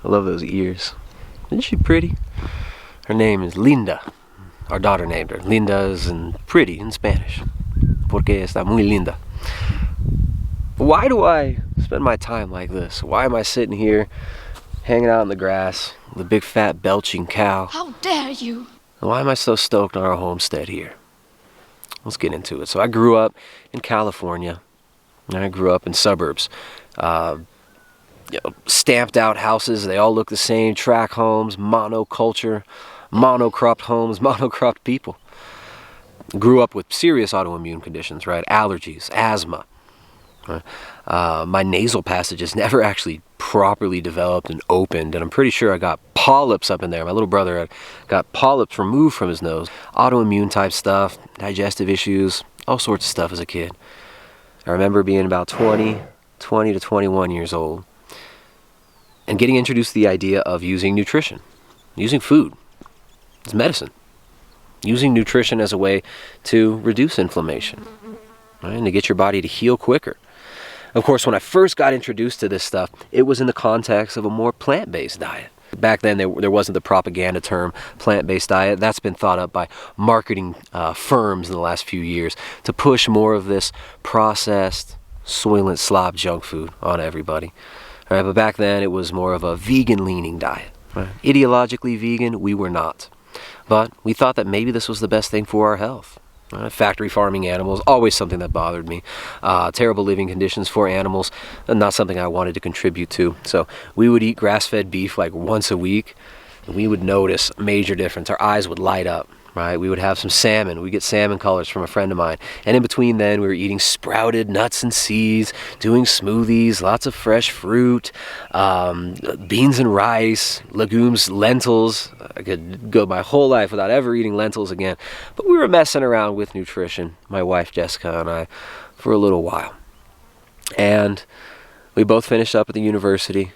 I love those ears. Isn't she pretty? Her name is Linda. Our daughter named her. Linda is in pretty in Spanish. Porque está muy linda. Why do I spend my time like this? Why am I sitting here hanging out in the grass with a big fat belching cow? How dare you? And why am I so stoked on our homestead here? Let's get into it. So I grew up in California, and I grew up in suburbs. Stamped out houses, they all look the same, track homes, monoculture, monocropped homes, monocropped people. Grew up with serious autoimmune conditions, right? Allergies, asthma. My nasal passages never actually properly developed and opened, and I'm pretty sure I got polyps up in there. My little brother had got polyps removed from his nose. Autoimmune type stuff, digestive issues, all sorts of stuff as a kid. I remember being about 20 to 21 years old, and getting introduced to the idea of using nutrition, using food as medicine, using nutrition as a way to reduce inflammation, right, and to get your body to heal quicker. Of course, when I first got introduced to this stuff, it was in the context of a more plant-based diet. Back then, there wasn't the propaganda term plant-based diet. That's been thought up by marketing firms in the last few years to push more of this processed, soylent slop junk food on everybody. All right, but back then, it was more of a vegan-leaning diet. Right? Ideologically vegan, we were not. But we thought that maybe this was the best thing for our health. Factory farming animals, always something that bothered me. Terrible living conditions for animals, not something I wanted to contribute to. So we would eat grass-fed beef like once a week, and we would notice a major difference. Our eyes would light up, right? We would have some salmon. We'd get salmon colors from a friend of mine. And in between then, we were eating sprouted nuts and seeds, doing smoothies, lots of fresh fruit, beans and rice, legumes, lentils. I could go my whole life without ever eating lentils again. But we were messing around with nutrition, my wife Jessica and I, for a little while. And we both finished up at the university.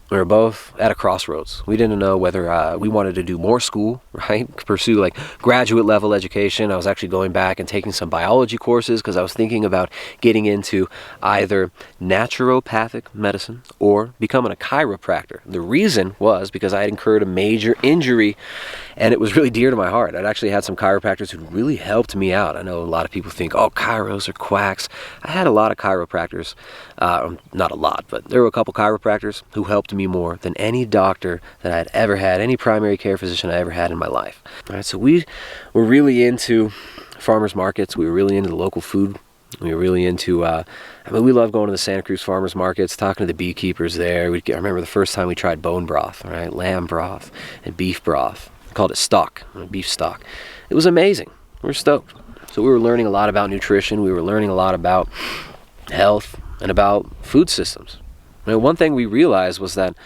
We were both at a crossroads. We didn't know whether we wanted to do more school, right? Pursue like graduate level education. I was actually going back and taking some biology courses because I was thinking about getting into either naturopathic medicine or becoming a chiropractor. The reason was because I had incurred a major injury and it was really dear to my heart. I'd actually had some chiropractors who really helped me out. I know a lot of people think, oh, chiros are quacks. I had a lot of chiropractors, not a lot, but there were a couple chiropractors who helped me more than any doctor that I had ever had, any primary care physician I ever had in my life. All right, so we were really into farmers markets. We were really into the local food. We were really into, we love going to the Santa Cruz farmers markets, talking to the beekeepers there. I remember the first time we tried bone broth, right? Lamb broth and beef broth. We called it stock, beef stock. It was amazing. We were stoked. So we were learning a lot about nutrition. We were learning a lot about health and about food systems. One thing we realized was that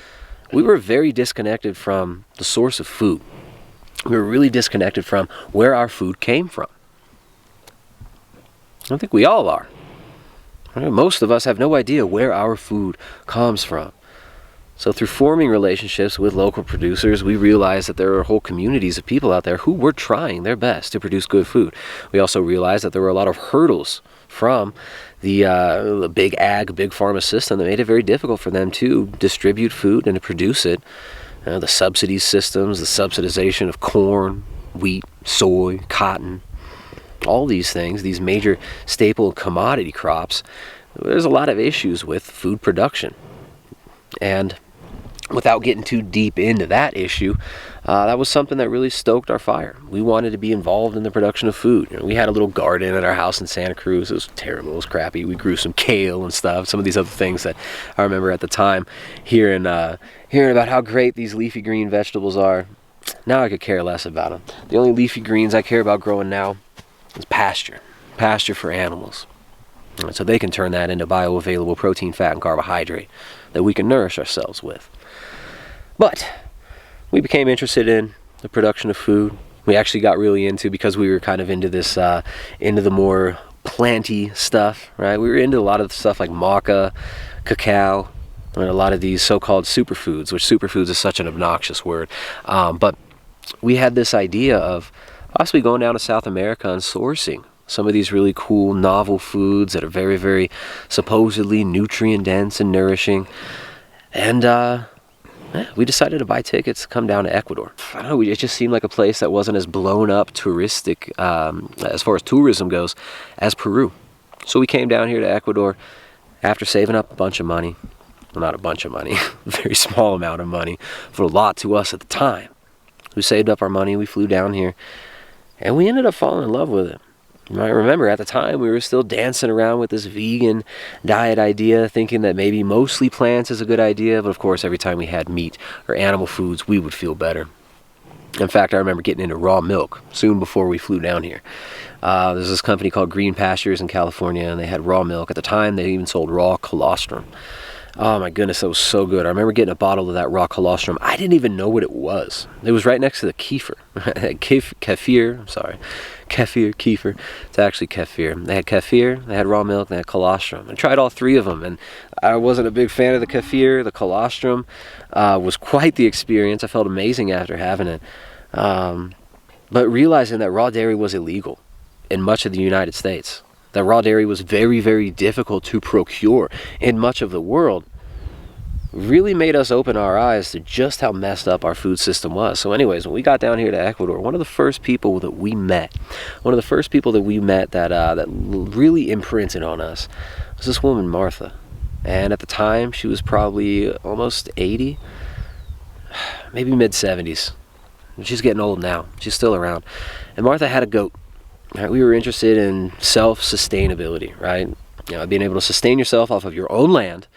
we were very disconnected from the source of food. We were really disconnected from where our food came from. I think we all are. Most of us have no idea where our food comes from. So through forming relationships with local producers, we realized that there are whole communities of people out there who were trying their best to produce good food. We also realized that there were a lot of hurdles from the big ag, big pharma system that made it very difficult for them to distribute food and to produce it. The subsidy systems, the subsidization of corn, wheat, soy, cotton, all these things, these major staple commodity crops, there's a lot of issues with food production. And without getting too deep into that issue, that was something that really stoked our fire. We wanted to be involved in the production of food. We had a little garden at our house in Santa Cruz. It was terrible, it was crappy. We grew some kale and stuff, some of these other things that I remember at the time hearing about how great these leafy green vegetables are. Now I could care less about them. The only leafy greens I care about growing now is pasture for animals. So they can turn that into bioavailable protein, fat, and carbohydrate that we can nourish ourselves with. But we became interested in the production of food. We actually got really into, because we were kind of into this, into the more planty stuff, right? We were into a lot of stuff like maca, cacao, and a lot of these so-called superfoods, which superfoods is such an obnoxious word. But we had this idea of possibly going down to South America and sourcing some of these really cool, novel foods that are very, very supposedly nutrient dense and nourishing. And we decided to buy tickets to come down to Ecuador. I don't know, it just seemed like a place that wasn't as blown up touristic, as far as tourism goes, as Peru. So we came down here to Ecuador after saving up a bunch of money. Well, not a bunch of money, a very small amount of money, but a lot to us at the time. We saved up our money, we flew down here, and we ended up falling in love with it. I remember at the time we were still dancing around with this vegan diet idea, thinking that maybe mostly plants is a good idea, but of course every time we had meat or animal foods we would feel better. In fact, I remember getting into raw milk soon before we flew down here. There's this company called Green Pastures in California, and they had raw milk. At the time they even sold raw colostrum. Oh my goodness, that was so good. I remember getting a bottle of that raw colostrum. I didn't even know what it was. It was right next to the kefir. Kefir. It's actually kefir. They had kefir, they had raw milk, they had colostrum. I tried all three of them, and I wasn't a big fan of the kefir. The colostrum was quite the experience. I felt amazing after having it. But realizing that raw dairy was illegal in much of the United States, that raw dairy was very, very difficult to procure in much of the world, really made us open our eyes to just how messed up our food system was. So anyways, when we got down here to Ecuador, one of the first people that we met that really imprinted on us was this woman, Martha. And at the time, she was probably almost 80, maybe mid-70s. She's getting old now. She's still around. And Martha had a goat. Right, we were interested in self-sustainability, right? Being able to sustain yourself off of your own land,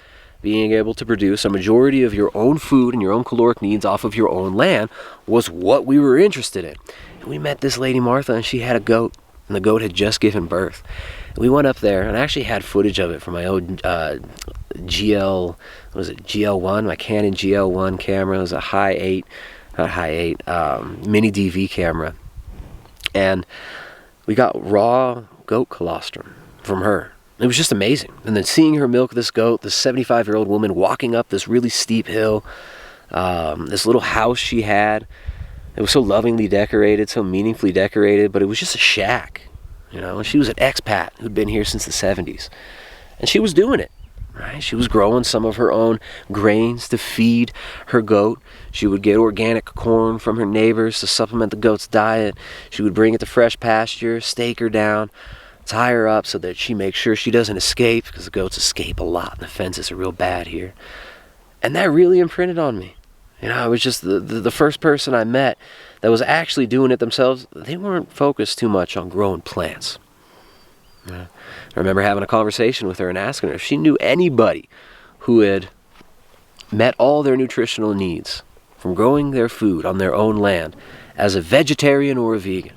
being able to produce a majority of your own food and your own caloric needs off of your own land was what we were interested in. And we met this lady, Martha, and she had a goat, and the goat had just given birth. And we went up there, and I actually had footage of it from my old GL1, my Canon GL1 camera. It was a mini DV camera. And we got raw goat colostrum from her. It was just amazing. And then seeing her milk this goat, this 75-year-old woman walking up this really steep hill, this little house she had. It was so lovingly decorated, so meaningfully decorated, but it was just a shack. She was an expat who'd been here since the 70s. And she was doing it. Right? She was growing some of her own grains to feed her goat. She would get organic corn from her neighbors to supplement the goat's diet. She would bring it to fresh pasture, stake her down, tie her up so that she makes sure she doesn't escape, because the goats escape a lot and the fences are real bad here. And that really imprinted on me. I was just the first person I met that was actually doing it themselves. They weren't focused too much on growing plants. I remember having a conversation with her and asking her if she knew anybody who had met all their nutritional needs from growing their food on their own land as a vegetarian or a vegan.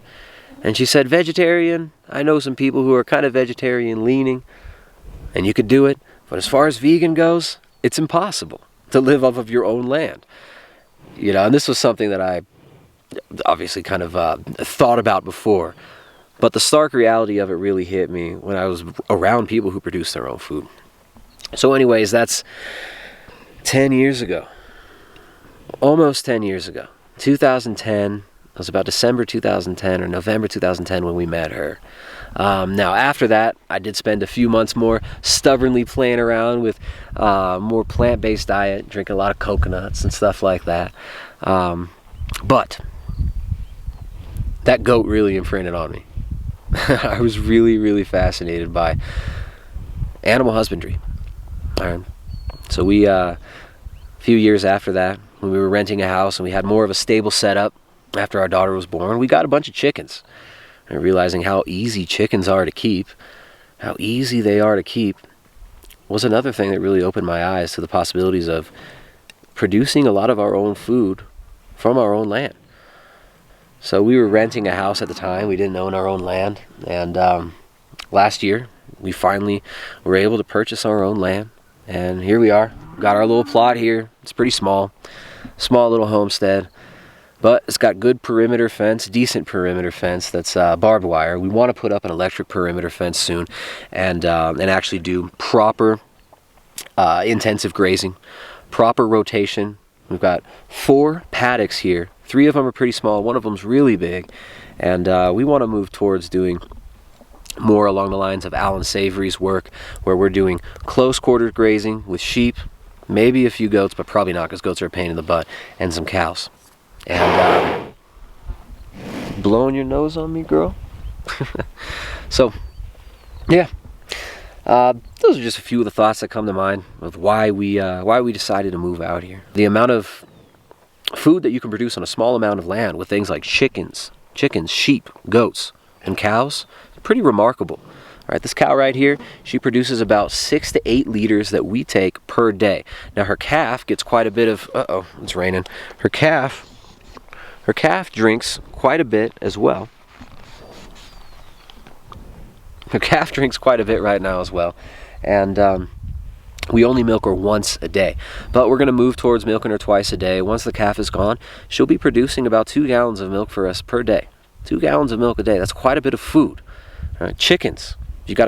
And she said, vegetarian, I know some people who are kind of vegetarian leaning, and you could do it, but as far as vegan goes, it's impossible to live off of your own land. And this was something that I obviously kind of thought about before. But the stark reality of it really hit me when I was around people who produce their own food. So anyways, that's 10 years ago. Almost 10 years ago. 2010. It was about December 2010 or November 2010 when we met her. Now, after that, I did spend a few months more stubbornly playing around with more plant-based diet, drinking a lot of coconuts and stuff like that. But that goat really imprinted on me. I was really, really fascinated by animal husbandry. So we, a few years after that, when we were renting a house and we had more of a stable setup after our daughter was born, we got a bunch of chickens. And realizing how easy chickens are to keep, how easy they are to keep, was another thing that really opened my eyes to the possibilities of producing a lot of our own food from our own land. So we were renting a house at the time. We didn't own our own land. And last year, we finally were able to purchase our own land. And here we are. Got our little plot here. It's pretty small. Small little homestead. But it's got good perimeter fence, decent perimeter fence that's barbed wire. We want to put up an electric perimeter fence soon and actually do proper intensive grazing, proper rotation. We've got 4 paddocks here. 3 of them are pretty small. 1 of them's really big. And we want to move towards doing more along the lines of Alan Savory's work, where we're doing close quarter grazing with sheep, maybe a few goats, but probably not because goats are a pain in the butt, and some cows. And blowing your nose on me, girl? So, yeah. Those are just a few of the thoughts that come to mind of why we decided to move out here. The amount of food that you can produce on a small amount of land with things like chickens, sheep, goats, and cows, pretty remarkable. All right, this cow right here, she produces about 6 to 8 liters that we take per day. Now her calf gets quite a bit of, it's raining. Her calf drinks quite a bit as well. Her calf drinks quite a bit right now as well. And we only milk her once a day. But we're going to move towards milking her twice a day. Once the calf is gone, she'll be producing about 2 gallons of milk for us per day. 2 gallons of milk a day. That's quite a bit of food. All right, chickens. You got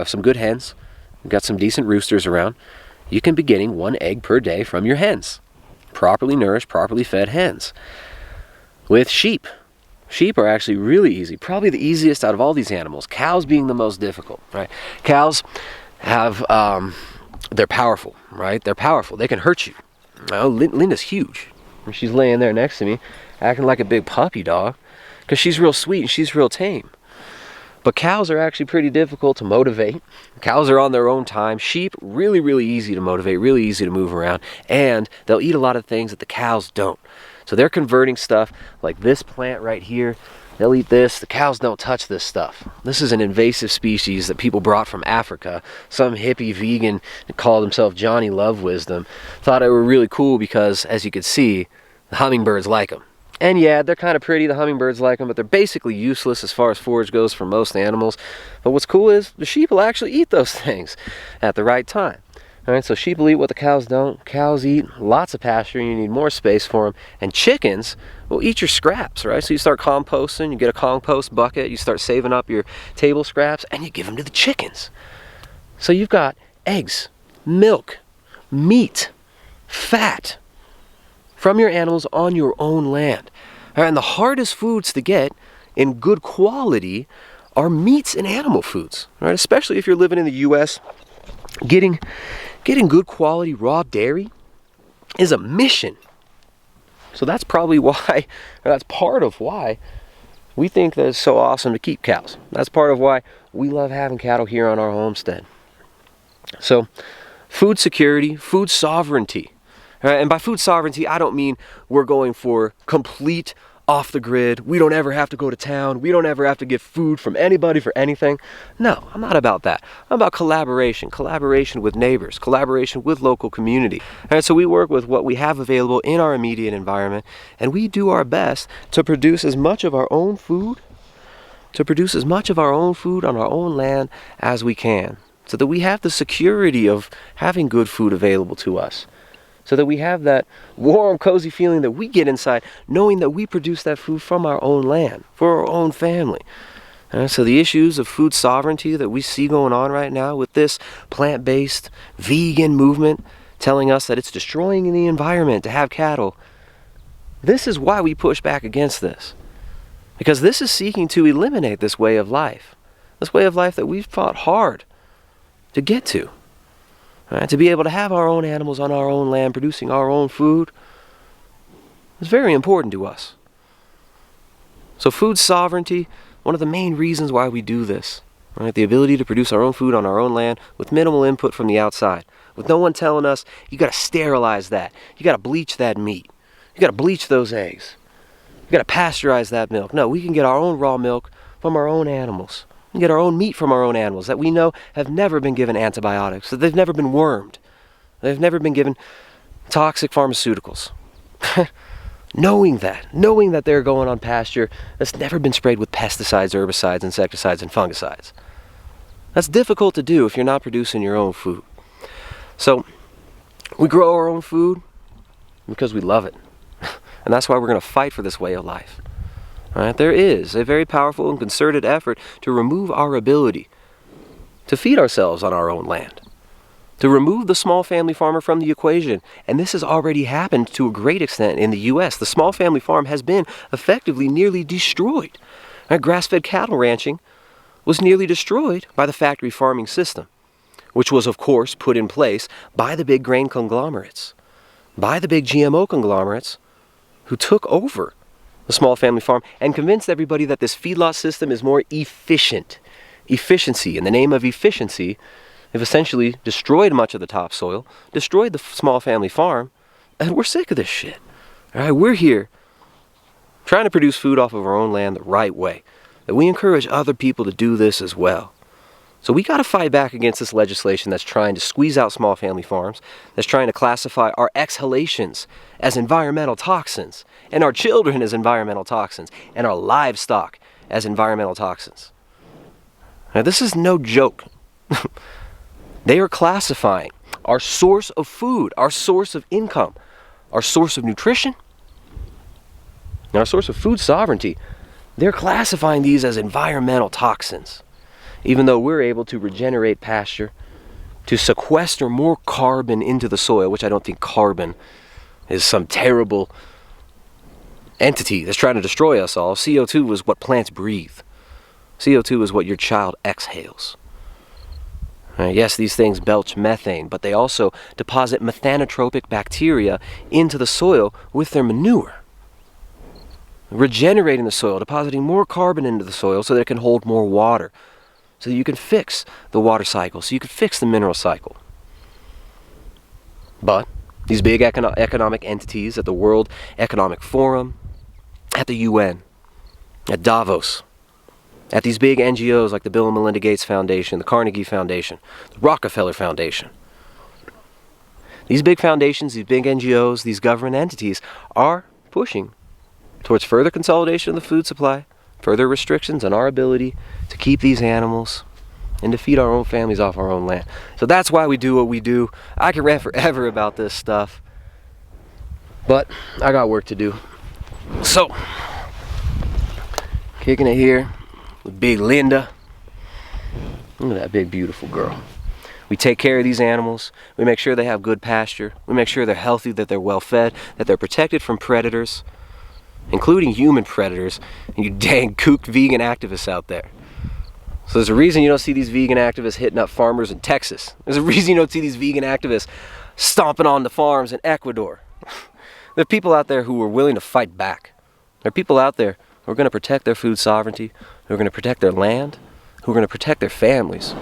some good hens. You've got some decent roosters around. You can be getting 1 egg per day from your hens. Properly nourished, properly fed hens. With sheep. Sheep are actually really easy. Probably the easiest out of all these animals. Cows being the most difficult, right? Cows have, they're powerful, right? They're powerful. They can hurt you. Well, Linda's huge. She's laying there next to me, acting like a big puppy dog, because she's real sweet and she's real tame. But cows are actually pretty difficult to motivate. Cows are on their own time. Sheep, really, really easy to motivate, really easy to move around. And they'll eat a lot of things that the cows don't. So they're converting stuff like this plant right here. They'll eat this. The cows don't touch this stuff. This is an invasive species that people brought from Africa. Some hippie vegan that called himself Johnny Love Wisdom thought it were really cool because, as you could see, the hummingbirds like them. And yeah, they're kind of pretty, the hummingbirds like them, but they're basically useless as far as forage goes for most animals. But what's cool is the sheep will actually eat those things at the right time. All right, so sheep will eat what the cows don't. Cows eat lots of pasture, and you need more space for them. And chickens will eat your scraps, right? So you start composting, you get a compost bucket, you start saving up your table scraps, and you give them to the chickens. So you've got eggs, milk, meat, fat from your animals on your own land. All right, and the hardest foods to get in good quality are meats and animal foods, right? Especially if you're living in the U.S., Getting good quality raw dairy is a mission. So that's probably why, or that's part of why we think that it's so awesome to keep cows. That's part of why we love having cattle here on our homestead. So food security, food sovereignty. Right? And by food sovereignty, I don't mean we're going for complete off the grid. We don't ever have to go to town. We don't ever have to get food from anybody for anything. No, I'm not about that. I'm about collaboration with neighbors, collaboration with local community. And so we work with what we have available in our immediate environment, and we do our best to produce as much of our own food, on our own land as we can, so that we have the security of having good food available to us. So that we have that warm, cozy feeling that we get inside, knowing that we produce that food from our own land, for our own family. So the issues of food sovereignty that we see going on right now with this plant-based vegan movement telling us that it's destroying the environment to have cattle, this is why we push back against this. Because this is seeking to eliminate this way of life that we've fought hard to get to. Right, to be able to have our own animals on our own land, producing our own food, is very important to us. So food sovereignty, one of the main reasons why we do this, right? The ability to produce our own food on our own land with minimal input from the outside, with no one telling us, you got to sterilize that. You got to bleach that meat. You got to bleach those eggs. You got to pasteurize that milk. No, we can get our own raw milk from our own animals. We can get our own meat from our own animals that we know have never been given antibiotics, that they've never been wormed. They've never been given toxic pharmaceuticals. Knowing that they're going on pasture that's never been sprayed with pesticides, herbicides, insecticides, and fungicides. That's difficult to do if you're not producing your own food. So, we grow our own food because we love it. And that's why we're going to fight for this way of life. All right? There is a very powerful and concerted effort to remove our ability to feed ourselves on our own land, to remove the small family farmer from the equation. And this has already happened to a great extent in the U.S. The small family farm has been effectively nearly destroyed. Right? Grass-fed cattle ranching was nearly destroyed by the factory farming system, which was, of course, put in place by the big grain conglomerates, by the big GMO conglomerates who took over the small family farm and convinced everybody that this feedlot system is more efficient. Efficiency, in the name of efficiency, they've essentially destroyed much of the topsoil, destroyed the small family farm, and we're sick of this shit. All right, we're here trying to produce food off of our own land the right way. That we encourage other people to do this as well. So we got to fight back against this legislation that's trying to squeeze out small family farms, that's trying to classify our exhalations as environmental toxins, and our children as environmental toxins, and our livestock as environmental toxins. Now, this is no joke. They are classifying our source of food, our source of income, our source of nutrition, and our source of food sovereignty. They're classifying these as environmental toxins, even though we're able to regenerate pasture, to sequester more carbon into the soil, which I don't think carbon is some terrible entity that's trying to destroy us all. CO2 is what plants breathe. CO2 is what your child exhales. Yes, these things belch methane, but they also deposit methanotropic bacteria into the soil with their manure, regenerating the soil, depositing more carbon into the soil so that it can hold more water, so that you can fix the water cycle, so you can fix the mineral cycle. But these big economic entities at the World Economic Forum, at the UN, at Davos, at these big NGOs like the Bill and Melinda Gates Foundation, the Carnegie Foundation, the Rockefeller Foundation. These big foundations, these big NGOs, these government entities are pushing towards further consolidation of the food supply, further restrictions on our ability to keep these animals and to feed our own families off our own land. So that's why we do what we do. I can rant forever about this stuff, but I got work to do. So, kicking it here with Big Linda. Look at that big, beautiful girl. We take care of these animals. We make sure they have good pasture. We make sure they're healthy, that they're well fed, that they're protected from predators, including human predators, and you dang kooked vegan activists out there. So there's a reason you don't see these vegan activists hitting up farmers in Texas. There's a reason you don't see these vegan activists stomping on the farms in Ecuador. There are people out there who are willing to fight back. There are people out there who are going to protect their food sovereignty, who are going to protect their land, who are going to protect their families, who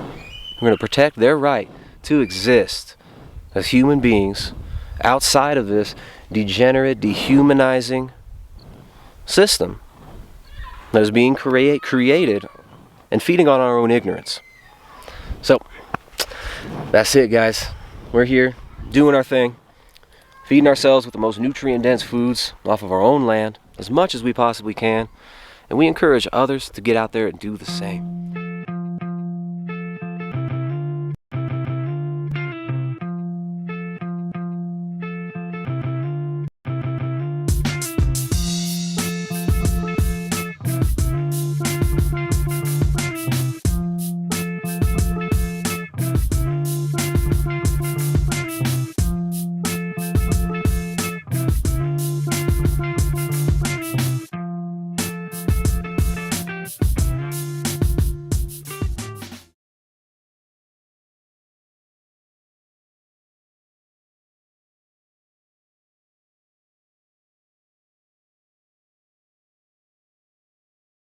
are going to protect their right to exist as human beings outside of this degenerate, dehumanizing system that is being created and feeding on our own ignorance. So, that's it, guys. We're here doing our thing, feeding ourselves with the most nutrient-dense foods off of our own land as much as we possibly can, and we encourage others to get out there and do the same.